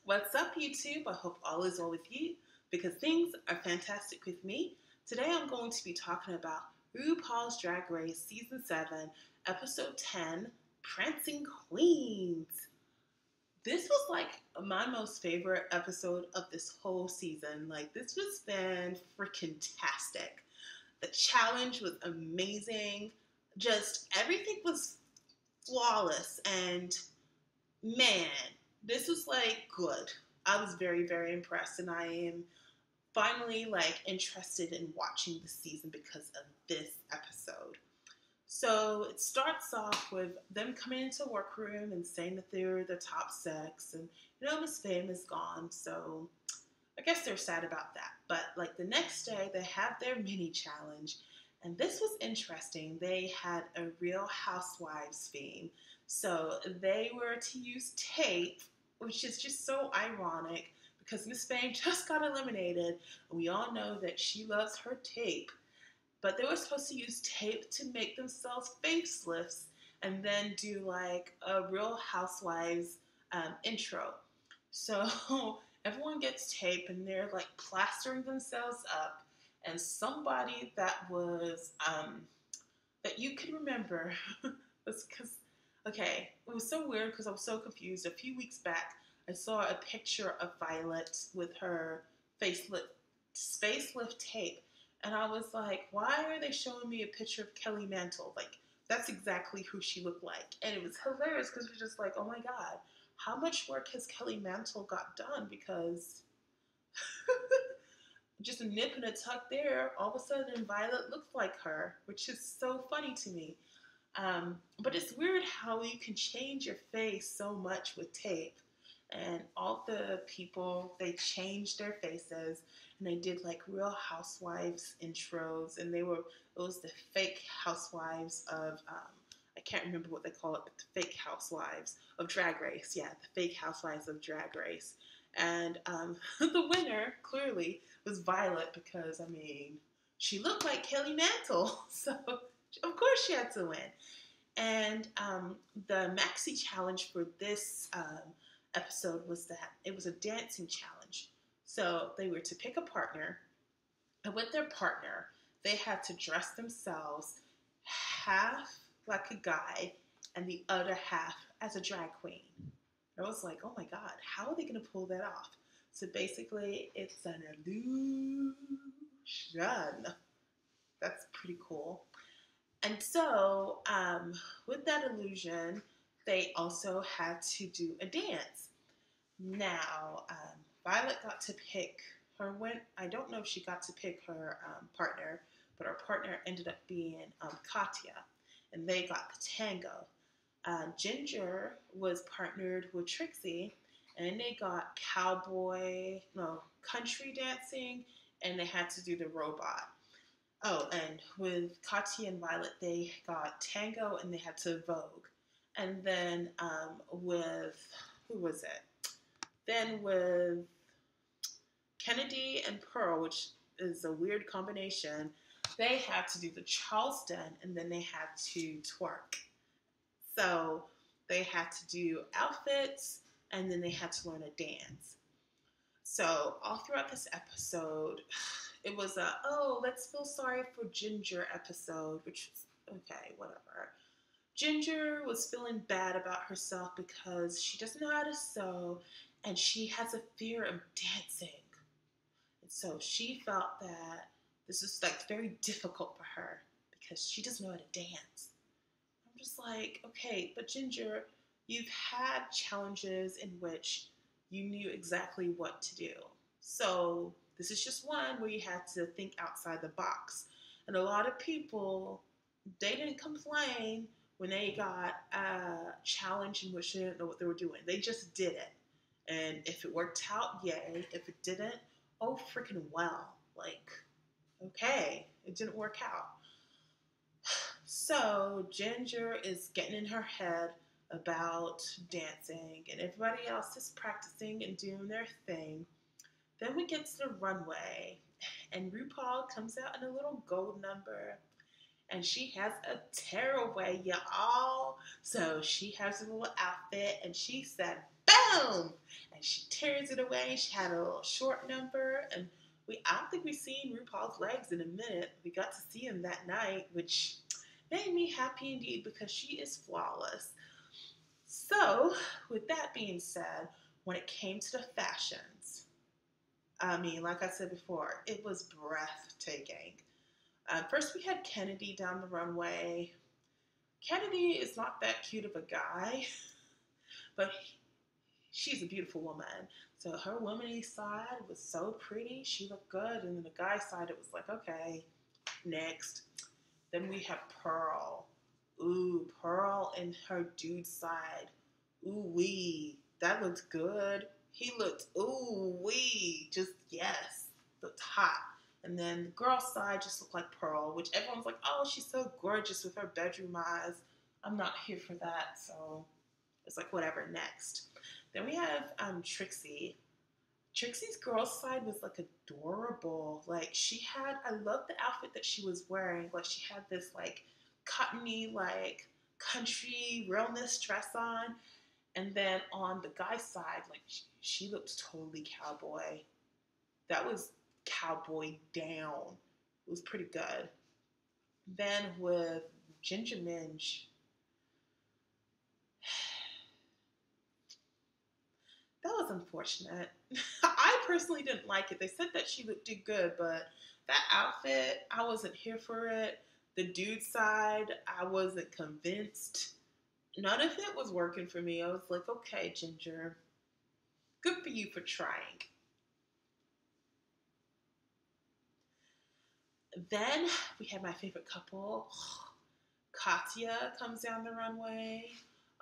What's up, YouTube? I hope all is well with you because things are fantastic with me. Today I'm going to be talking about RuPaul's Drag Race Season 7, Episode 10, Prancing Queens. This was like my most favorite episode of this whole season. Like, this was fan freaking tastic. The challenge was amazing. Just everything was flawless and man, this was like good. I was very, very impressed, and I am finally like interested in watching the season because of this episode. So it starts off with them coming into the workroom and saying that they're the top sex, and Miss Fame is gone, so I guess they're sad about that. But like the next day, they have their mini challenge, and this was interesting. They had a Real Housewives theme, so they were to use tape, which is just so ironic because Miss Fame just got eliminated, and we all know that she loves her tape. But they were supposed to use tape to make themselves facelifts and then do like a Real Housewives intro. So everyone gets tape and they're like plastering themselves up. And somebody that was, that you could remember was because, okay, it was so weird because I was so confused. A few weeks back, I saw a picture of Violet with her facelift tape. And I was like, why are they showing me a picture of Kelly Mantle? Like, that's exactly who she looked like. And it was hilarious because it was just like, oh my God, how much work has Kelly Mantle got done? Because just a nip and a tuck there, all of a sudden Violet looks like her, which is so funny to me. But it's weird how you can change your face so much with tape. And all the people, they changed their faces and they did like Real Housewives intros, and it was the fake housewives of, I can't remember what they call it, but the fake housewives of Drag Race. Yeah, the fake housewives of Drag Race. And the winner, clearly, was Violet because, I mean, she looked like Kelly Mantle. So, of course she had to win. And the Maxi challenge for this episode was that it was a dancing challenge. So they were to pick a partner, and with their partner, they had to dress themselves half like a guy and the other half as a drag queen. I was like, oh my God, how are they going to pull that off? So basically, it's an illusion. That's pretty cool. And so, with that illusion, they also had to do a dance. Now, Violet got to pick her I don't know if she got to pick her partner, but her partner ended up being Katya, and they got the tango. Ginger was partnered with Trixie, and they got country dancing, and they had to do the robot. Oh, and with Katya and Violet, they got tango, and they had to Vogue. And then with, who was it? Then with Kennedy and Pearl, which is a weird combination, they had to do the Charleston, and then they had to twerk. So they had to do outfits, and then they had to learn a dance. So all throughout this episode, it was a, oh, let's feel sorry for Ginger episode, which was, okay, whatever. Ginger was feeling bad about herself because she doesn't know how to sew, and she has a fear of dancing. And so she felt that this was like very difficult for her because she doesn't know how to dance. I'm just like, okay, but Ginger, you've had challenges in which you knew exactly what to do. So this is just one where you had to think outside the box. And a lot of people, they didn't complain when they got a challenge in which they didn't know what they were doing. They just did it. And if it worked out, yay. If it didn't, oh freaking well. Like, okay, it didn't work out. So Ginger is getting in her head about dancing, and everybody else is practicing and doing their thing. Then we get to the runway, and RuPaul comes out in a little gold number, and she has a tearaway, y'all. So she has a little outfit, and she said, boom, and she tears it away. She had a little short number, and I don't think we've seen RuPaul's legs in a minute. We got to see him that night, which made me happy indeed because she is flawless. So, with that being said, when it came to the fashions, I mean, like I said before, it was breathtaking. First, we had Kennedy down the runway. Kennedy is not that cute of a guy, but she's a beautiful woman. So her womanly side was so pretty. She looked good. And then the guy side, it was like, okay, next. Then we have Pearl. Ooh, Pearl and her dude side. Ooh wee. That looked good. He looked, ooh wee. Just, yes. Looked hot. And then the girl side just looked like Pearl, which everyone's like, oh, she's so gorgeous with her bedroom eyes. I'm not here for that. So it's like, whatever, next. Then we have Trixie. Trixie's girl side was like adorable. Like she had, I love the outfit that she was wearing. Like she had this like cottony, like country realness dress on. And then on the guy side, like she looked totally cowboy. That was cowboy down. It was pretty good. Then with Ginger Minge, that was unfortunate. I personally didn't like it. They said that she did good, but that outfit, I wasn't here for it. The dude side, I wasn't convinced. None of it was working for me. I was like, okay, Ginger, good for you for trying. Then we had my favorite couple. Katya comes down the runway.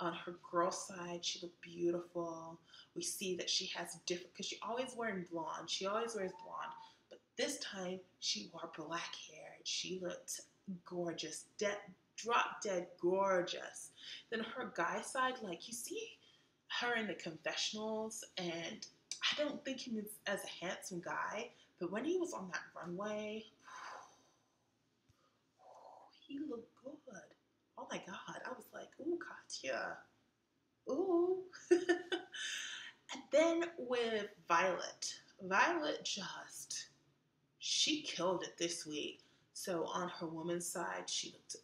On her girl side, she looked beautiful. We see that she has different, because she always wearing blonde. She always wears blonde. But this time, she wore black hair. She looked gorgeous. Drop dead gorgeous. Then her guy side, like you see her in the confessionals, and I don't think he was as a handsome guy, but when he was on that runway, he looked good. Oh my God. I was like, ooh, Katya. Ooh. And then with Violet. Violet she killed it this week. So on her woman's side, she looked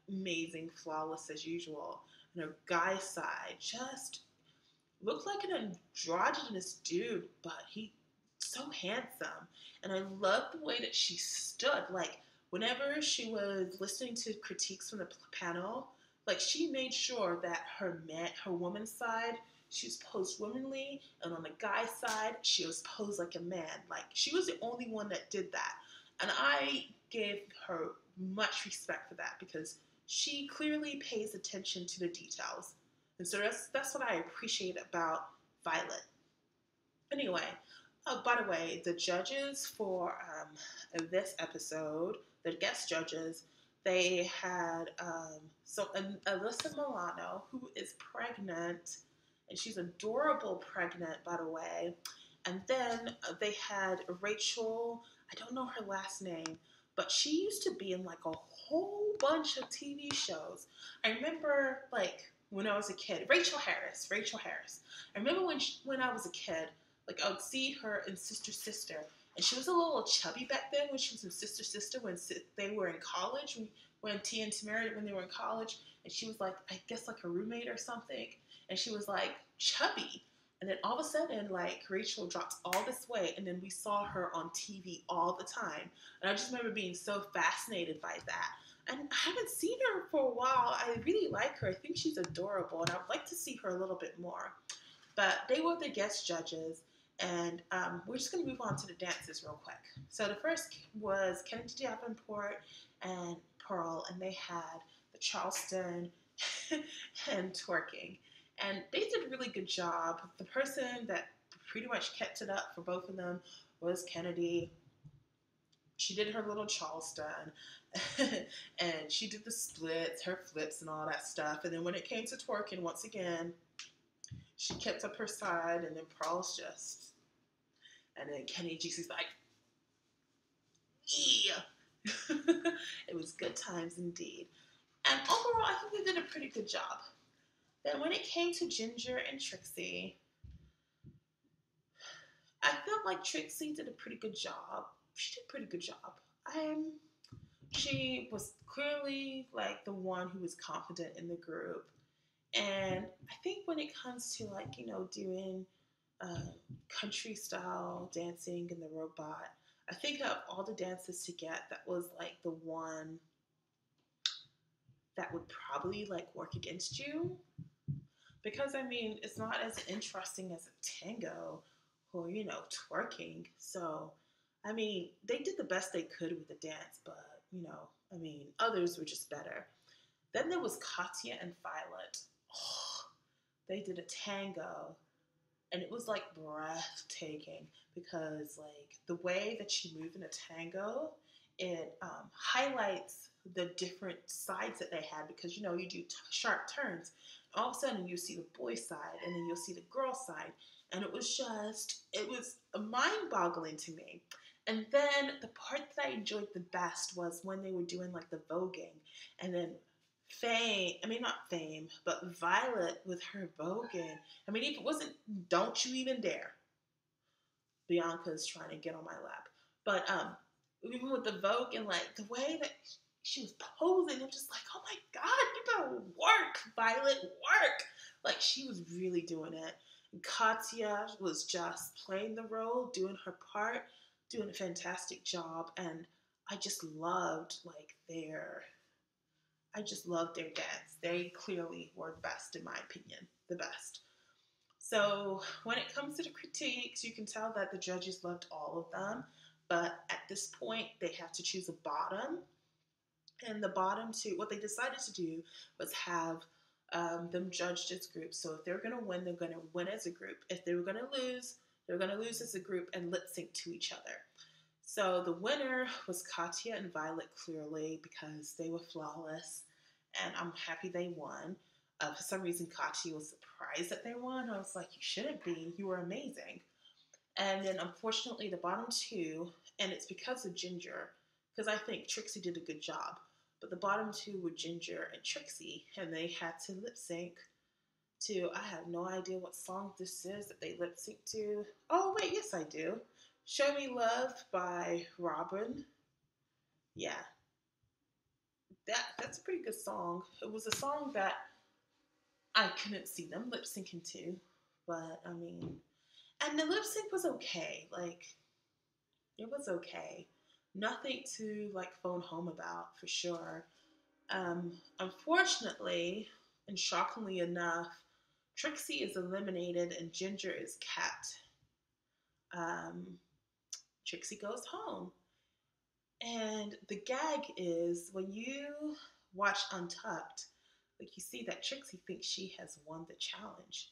amazing, flawless as usual. And her guy side just looked like an androgynous dude, but he so handsome. And I loved the way that she stood. Like, whenever she was listening to critiques from the panel, like she made sure that her woman's side, she was posed womanly, and on the guy side, she was posed like a man. Like she was the only one that did that, and I gave her much respect for that because she clearly pays attention to the details, and so that's what I appreciate about Violet. Anyway, by the way, the judges for this episode, the guest judges, they had Alyssa Milano, who is pregnant, and she's adorable pregnant, by the way. And then they had Rachel, I don't know her last name, but she used to be in like a whole bunch of TV shows. I remember like when I was a kid, Rachel Harris. I remember when I was a kid, like I would see her in Sister Sister, and she was a little chubby back then when she was in Sister Sister when they were in college, when Tia and Tamara, when they were in college, and she was like, I guess like a roommate or something, and she was like chubby. And then all of a sudden, like, Rachel dropped all this weight, and then we saw her on TV all the time. And I just remember being so fascinated by that. And I haven't seen her for a while. I really like her. I think she's adorable, and I would like to see her a little bit more. But they were the guest judges, and we're just going to move on to the dances real quick. So the first was Kennedy Davenport and Pearl, and they had the Charleston and twerking. And they did a really good job. The person that pretty much kept it up for both of them was Kennedy. She did her little Charleston, and she did the splits, her flips, and all that stuff. And then when it came to twerking, once again, she kept up her side, and then Pearl's just, and then Kenny G's like, yeah. It was good times indeed. And overall, I think they did a pretty good job. Then when it came to Ginger and Trixie, like Trixie did a pretty good job. She did a pretty good job. She was clearly like the one who was confident in the group. And I think when it comes to like, doing country style dancing and the robot, I think of all the dances to get, that was like the one that would probably like work against you. Because I mean, it's not as interesting as a tango or, twerking. So, I mean, they did the best they could with the dance, but, I mean, others were just better. Then there was Katya and Violet. Oh, they did a tango, and it was like breathtaking because like the way that you move in a tango, it highlights the different sides that they had, because you do sharp turns. All of a sudden you see the boy side, and then you'll see the girl side, and it was mind-boggling to me. And then the part that I enjoyed the best was when they were doing like the voguing, and then not Fame, but Violet with her voguing. I mean, if it wasn't Don't You Even Dare, Bianca's trying to get on my lap. But even with the Vogue and like the way that she was posing, I'm just like, oh my God, you better work, Violet, work. Like, she was really doing it. And Katya was just playing the role, doing her part, doing a fantastic job. And I just loved their dance. They clearly were the best, in my opinion, the best. So when it comes to the critiques, you can tell that the judges loved all of them. But at this point, they have to choose a bottom. And the bottom two, what they decided to do was have them judged as groups. So if they're going to win, they're going to win as a group. If they were going to lose, they're going to lose as a group and lip sync to each other. So the winner was Katya and Violet, clearly, because they were flawless. And I'm happy they won. For some reason, Katya was surprised that they won. I was like, you shouldn't be. You were amazing. And then, unfortunately, the bottom two, and it's because of Ginger, because I think Trixie did a good job. But the bottom two were Ginger and Trixie, and they had to lip sync to, I have no idea what song this is that they lip sync to. Oh, wait, yes, I do. Show Me Love by Robin. Yeah. That's a pretty good song. It was a song that I couldn't see them lip syncing to, but I mean, and the lip sync was okay. Like, it was okay. Nothing to like phone home about, for sure. Unfortunately, and shockingly enough, Trixie is eliminated and Ginger is kept. Trixie goes home. And the gag is, when you watch Untucked, like, you see that Trixie thinks she has won the challenge.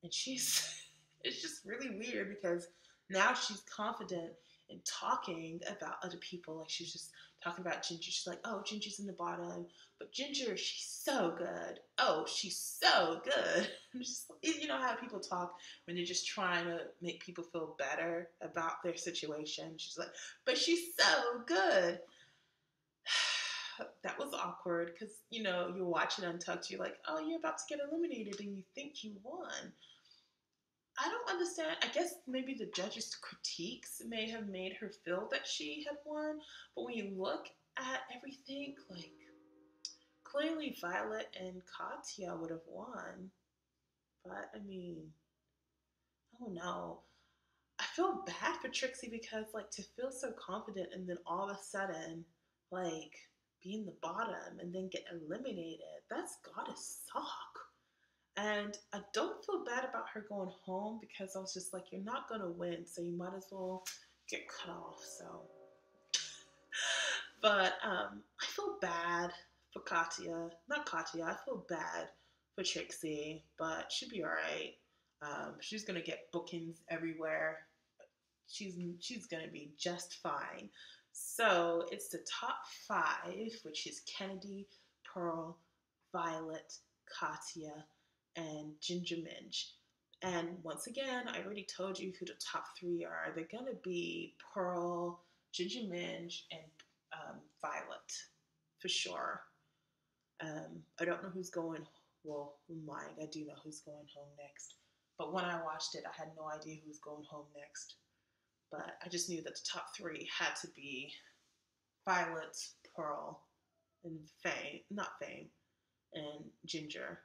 And it's just really weird, because now she's confident in talking about other people. Like, she's just talking about Ginger. She's like, oh, Ginger's in the bottom. But Ginger, she's so good. Oh, she's so good. Just, you know how people talk when they're just trying to make people feel better about their situation. She's like, but she's so good. That was awkward, because, you're watching Untucked. You're like, oh, you're about to get eliminated, and you think you won. I don't understand. I guess maybe the judges' critiques may have made her feel that she had won. But when you look at everything, like, clearly Violet and Katya would have won. But, I mean, I don't know. I feel bad for Trixie, because, like, to feel so confident and then all of a sudden, like, be in the bottom and then get eliminated, that's gotta suck. And I don't feel bad about her going home, because I was just like, you're not going to win, so you might as well get cut off. So, but I feel bad for Katya. Not Katya, I feel bad for Trixie, but she'll be all right. She's going to get bookings everywhere. She's going to be just fine. So it's the top 5, which is Kennedy, Pearl, Violet, Katya, and Ginger Minj. And once again, I already told you who the top 3 are. They're going to be Pearl, Ginger Minj, and Violet, for sure. I don't know who's going, well, I'm lying, I do know who's going home next. But when I watched it, I had no idea who was going home next. but I just knew that the top three had to be Violet, Pearl, and Fame, and Ginger.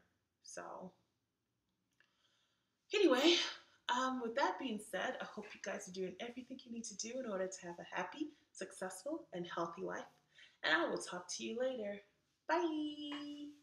So, anyway, with that being said, I hope you guys are doing everything you need to do in order to have a happy, successful, and healthy life. And I will talk to you later. Bye!